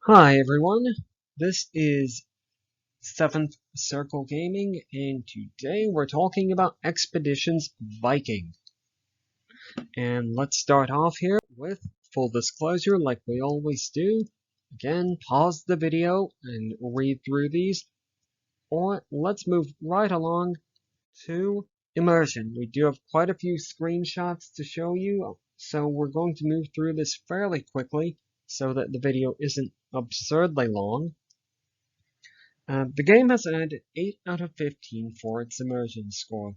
Hi everyone, this is 7th Circle Gaming, and today we're talking about Expeditions Viking. And let's start off here with full disclosure like we always do. Again, pause the video and read through these, or let's move right along to immersion. We do have quite a few screenshots to show you, so we're going to move through this fairly quickly so that the video isn't absurdly long. The game has earned 8 out of 15 for its immersion score.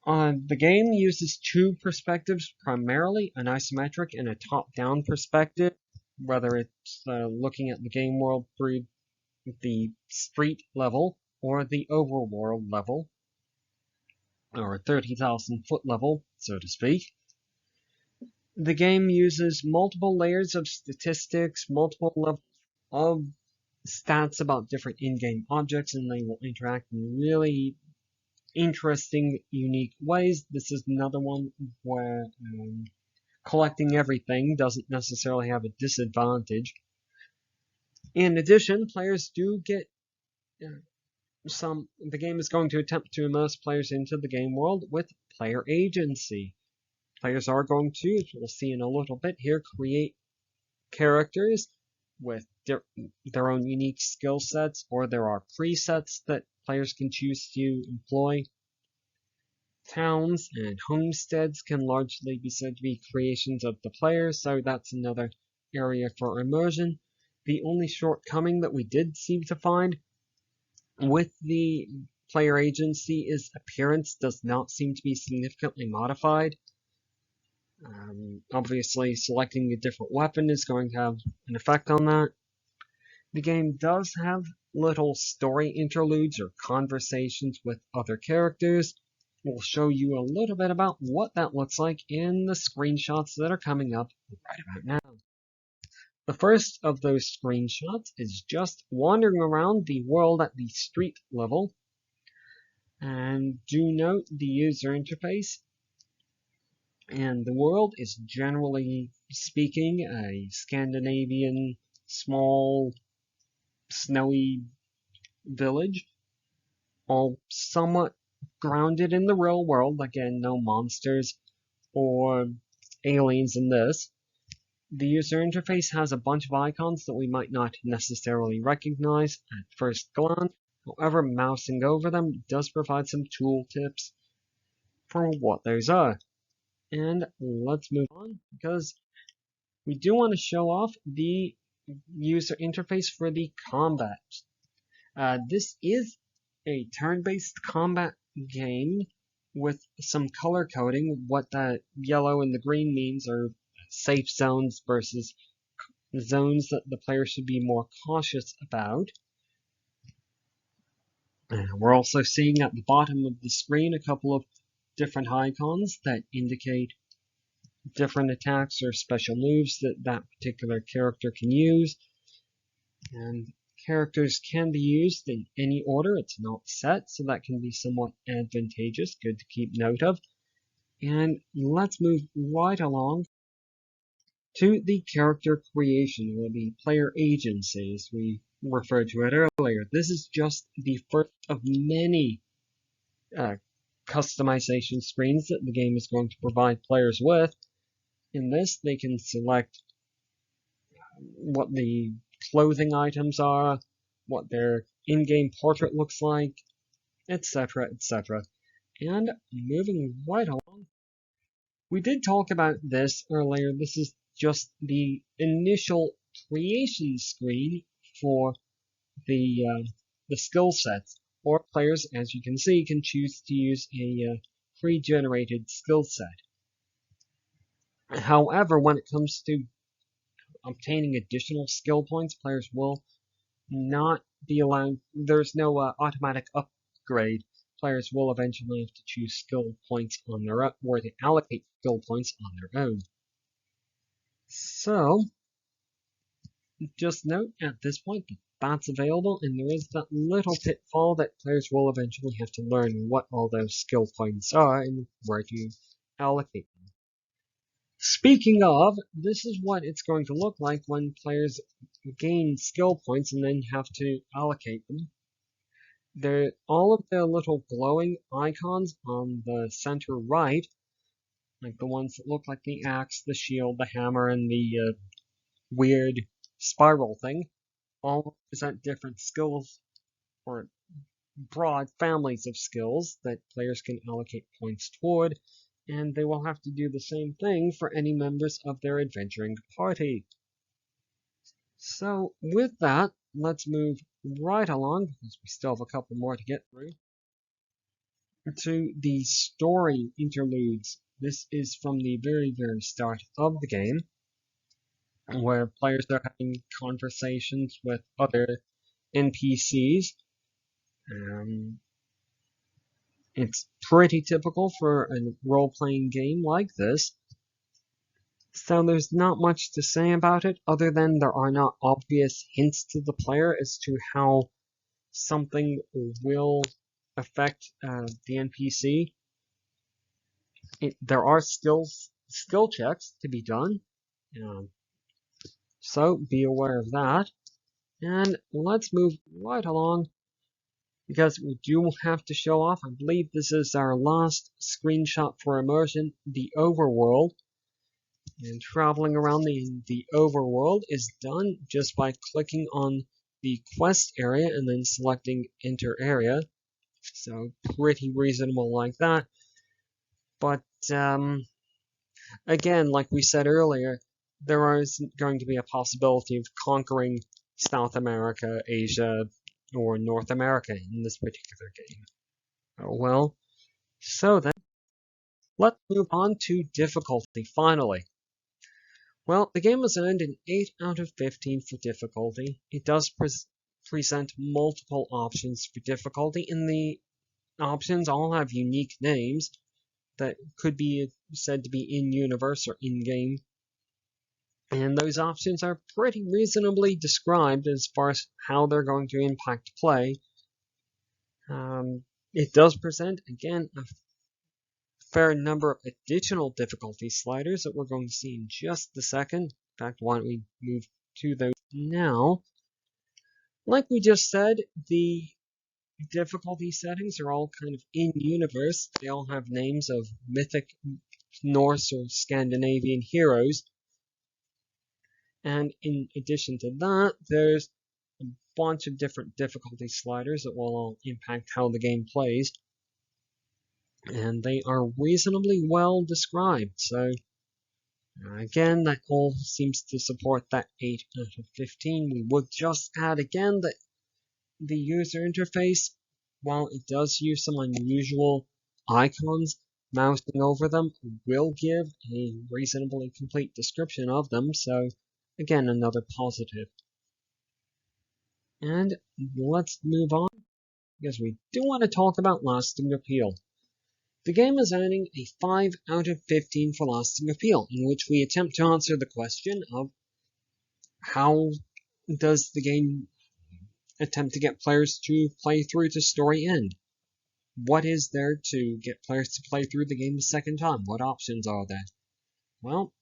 The game uses two perspectives primarily, an isometric and a top-down perspective, whether it's looking at the game world through the street level or the overworld level, or 30,000 foot level, so to speak. The game uses multiple layers of statistics, multiple levels of stats about different in-game objects, and they will interact in really interesting, unique ways. This is another one where collecting everything doesn't necessarily have a disadvantage. In addition, players do get the game is going to attempt to immerse players into the game world with player agency. Players are going to, as we'll see in a little bit here, create characters with their own unique skill sets, or there are presets that players can choose to employ. Towns and homesteads can largely be said to be creations of the player, so that's another area for immersion. The only shortcoming that we did seem to find with the player agency is appearance does not seem to be significantly modified. Obviously, selecting a different weapon is going to have an effect on that. The game does have little story interludes or conversations with other characters. We'll show you a little bit about what that looks like in the screenshots that are coming up right about now. The first of those screenshots is just wandering around the world at the street level. And do note the user interface. And the world is generally speaking a Scandinavian, small, snowy village, all somewhat grounded in the real world. Again, no monsters or aliens in this. The user interface has a bunch of icons that we might not necessarily recognize at first glance. However, mousing over them does provide some tooltips for what those are. And let's move on, because we do want to show off the user interface for the combat. This is a turn-based combat game with some color coding. What that yellow and the green means are safe zones versus zones that the player should be more cautious about. We're also seeing at the bottom of the screen a couple of different icons that indicate different attacks or special moves that that particular character can use. And characters can be used in any order. It's not set, so that can be somewhat advantageous. Good to keep note of. And let's move right along to the character creation, or the player agency, as we referred to it earlier. This is just the first of many customization screens that the game is going to provide players with. In this, they can select what the clothing items are, what their in-game portrait looks like, etc., etc. And moving right along, we did talk about this earlier. This is just the initial creation screen for the skill sets, or players, as you can see, can choose to use a pre-generated skill set. However, when it comes to obtaining additional skill points, players will not be allowed. There's no automatic upgrade. Players will eventually have to choose skill points on their own, or to allocate skill points on their own. So, just note at this point that that's available, and there is that little pitfall that players will eventually have to learn what all those skill points are and where to allocate them. Speaking of, this is what it's going to look like when players gain skill points and then have to allocate them. All of the little glowing icons on the center right, like the ones that look like the axe, the shield, the hammer, and the weird spiral thing, all represent different skills or broad families of skills that players can allocate points toward, and they will have to do the same thing for any members of their adventuring party. So with that, let's move right along, because we still have a couple more to get through, to the story interludes. This is from the very, very start of the game, where players are having conversations with other NPCs. It's pretty typical for a role-playing game like this, so there's not much to say about it other than there are not obvious hints to the player as to how something will affect the NPC. There are skill checks to be done, um, so be aware of that. And let's move right along, because we do have to show off, I believe this is our last screenshot for immersion, the overworld. And traveling around the overworld is done just by clicking on the quest area and then selecting enter area. So pretty reasonable like that. But again, like we said earlier, there is going to be a possibility of conquering South America, Asia, or North America in this particular game. Oh well. So then, let's move on to difficulty finally. Well, the game was earned an 8 out of 15 for difficulty. It does present multiple options for difficulty, and the options all have unique names that could be said to be in-universe or in-game. And those options are pretty reasonably described as far as how they're going to impact play. It does present, again, a fair number of additional difficulty sliders that we're going to see in just a second. In fact, why don't we move to those now? Like we just said, the difficulty settings are all kind of in-universe. They all have names of mythic Norse or Scandinavian heroes. And in addition to that, there's a bunch of different difficulty sliders that will all impact how the game plays. And they are reasonably well described. So again, that all seems to support that 8 out of 15. We would just add again that the user interface, while it does use some unusual icons, mousing over them will give a reasonably complete description of them, so again, another positive. And let's move on, because we do want to talk about lasting appeal. The game is earning a 5 out of 15 for lasting appeal, in which we attempt to answer the question of how does the game attempt to get players to play through to story end? What is there to get players to play through the game a second time? What options are there? Well,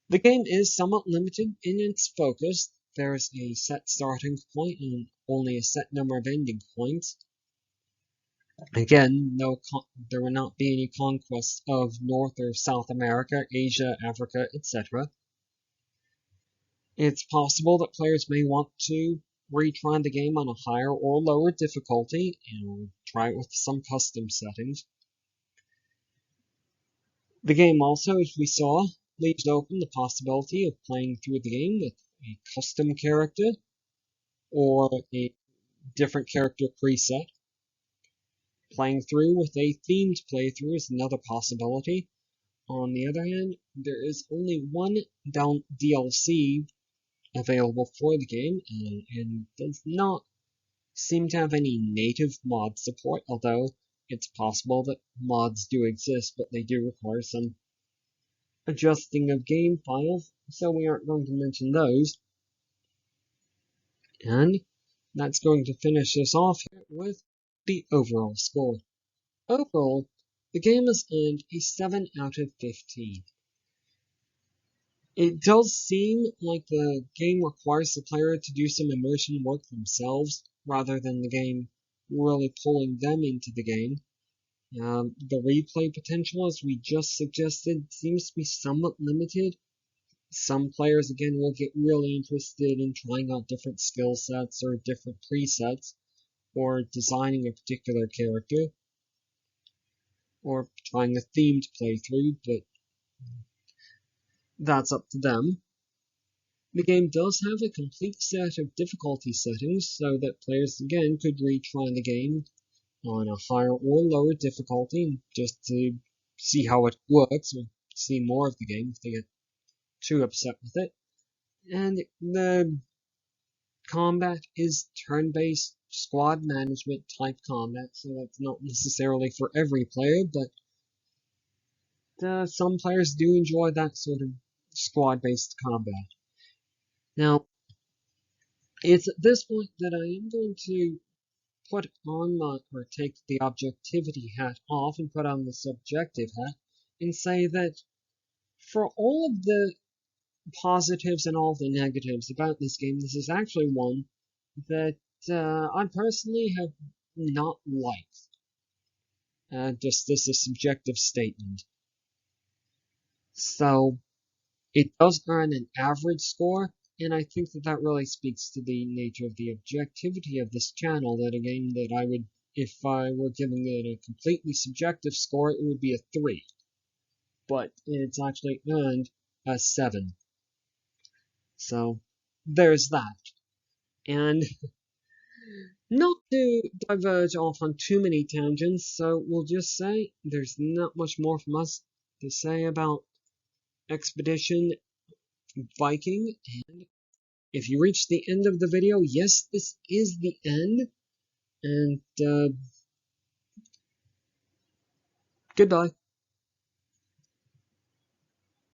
the game is somewhat limited in its focus. There's a set starting point and only a set number of ending points. Again, there will not be any conquests of North or South America, Asia, Africa, etc. It's possible that players may want to retry the game on a higher or lower difficulty and try it with some custom settings. The game also, as we saw, leaves open the possibility of playing through the game with a custom character or a different character preset. Playing through with a themed playthrough is another possibility. On the other hand, there is only one DLC available for the game, and does not seem to have any native mod support, although it's possible that mods do exist, but they do require some adjusting of game files, so we aren't going to mention those. And that's going to finish us off here with the overall score. Overall, the game has earned a 7 out of 15. It does seem like the game requires the player to do some immersion work themselves, rather than the game really pulling them into the game. The replay potential, as we just suggested, seems to be somewhat limited. Some players, again, will get really interested in trying out different skill sets or different presets, or designing a particular character, or trying a themed playthrough, but that's up to them. The game does have a complete set of difficulty settings, so that players, again, could retry the game on a higher or lower difficulty, just to see how it works, or see more of the game if they get too upset with it. And the combat is turn-based squad management type combat, so that's not necessarily for every player, but some players do enjoy that sort of squad-based combat. Now, it's at this point that I am going to put on or take the objectivity hat off and put on the subjective hat and say that for all of the positives and all the negatives about this game, this is actually one that I personally have not liked. Just this is a subjective statement. So, it does earn an average score, and I think that that really speaks to the nature of the objectivity of this channel, that a game that I would, if I were giving it a completely subjective score, it would be a 3. But it's actually earned a 7. So, there's that. And not to diverge off on too many tangents, so we'll just say there's not much more from us to say about Expedition Viking. And if you reach the end of the video, yes, this is the end. And goodbye.